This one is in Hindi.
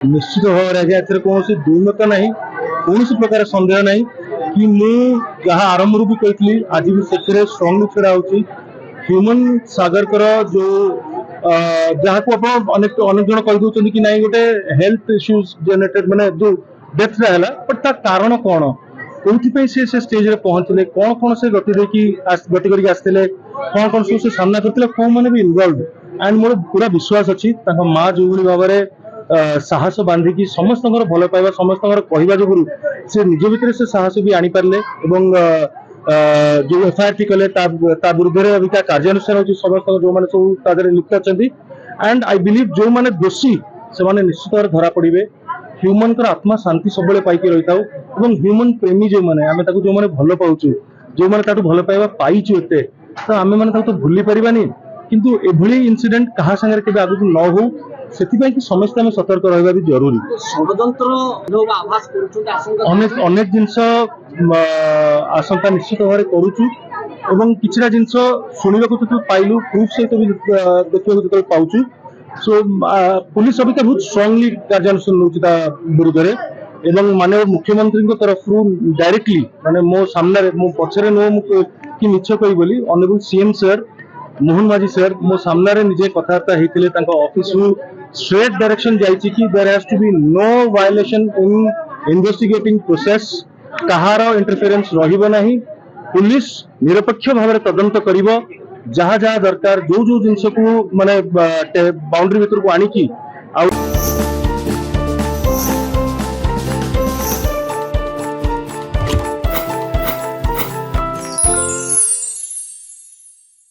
निश्चित भाव में कौन दुईमत ना कौन प्रकार सन्देह ना कि मुझे आरंभ भी कही आज भी से स्ट्रंगली छड़ा हो ह्यूमन सागर जो जहाँ को आप अनेक जन कहीदे कि नहीं गोटे हेल्थ इश्यूज जनरेटेड माने जो डेथ है बट ता कारण कौन कौन से स्टेज रे पहुंचले कौन कौन से गति गति करके आसते कौन कौन सब से सामना करते कौ मैंने भी इनवल्व एंड मोर पूरा विश्वास अच्छी माँ जो भाव में साहस बांधिकी समस्त भल पाइबा समस्त कहवा जो से निज भितर से साहस भी आनी पारे जो एफआईआर टी कले विरुद्ध अबिका कार्यानुष्ठान होची समस्त जो माने सब लिप्त अच्छा एंड आई बिलीव जो माने दोषी से माने निश्चित भाव धरा पड़े ह्यूमन आत्मा शांति सब पाई रही था ह्यूमन प्रेमी जो माने आमे ताको जो माने भल पाउछु जो माने ताटू भल पाइबा पाइछु एते तो आमे माने ताको तो भूली परिबानी किंतु एभली इंसिडेंट कहा संगे केबे आगु न हो सेतिबाई कि समस्त आमे सतर्क रहबा भी जरूरी षडयंत्र लोग आभास करूछन आशंका अनेक जिनस आशंका निश्चित भाव करूछु एवं किछिटा जिनस सुनिबाकू तो पाइलु प्रूफ सहित भी देखिबाकू तो पाउछु सो पुलिस अबिका बहुत स्ट्रांगली कार्यानुष्ठान नउचिता विरुद्ध एवं माननीय मुख्यमंत्री तरफ डायरेक्टली माने मो सामने मो पछरे नो कि मिछ कहि बोली ऑनरेबल सीएम सर मोहन माझी सर मो सामने निजे कथबार्ता होते ऑफिस स्ट्रेट डायरेक्शन जाइए कि there has to be no violation in investigating process कहार इंटरफेरेंस रहिबो नाही पुलिस निरपेक्ष भाव में तदंत करिवो जहाँ जहाँ दरकार जो जो जिनस को माने बाउंड्री भीतर को आनिकी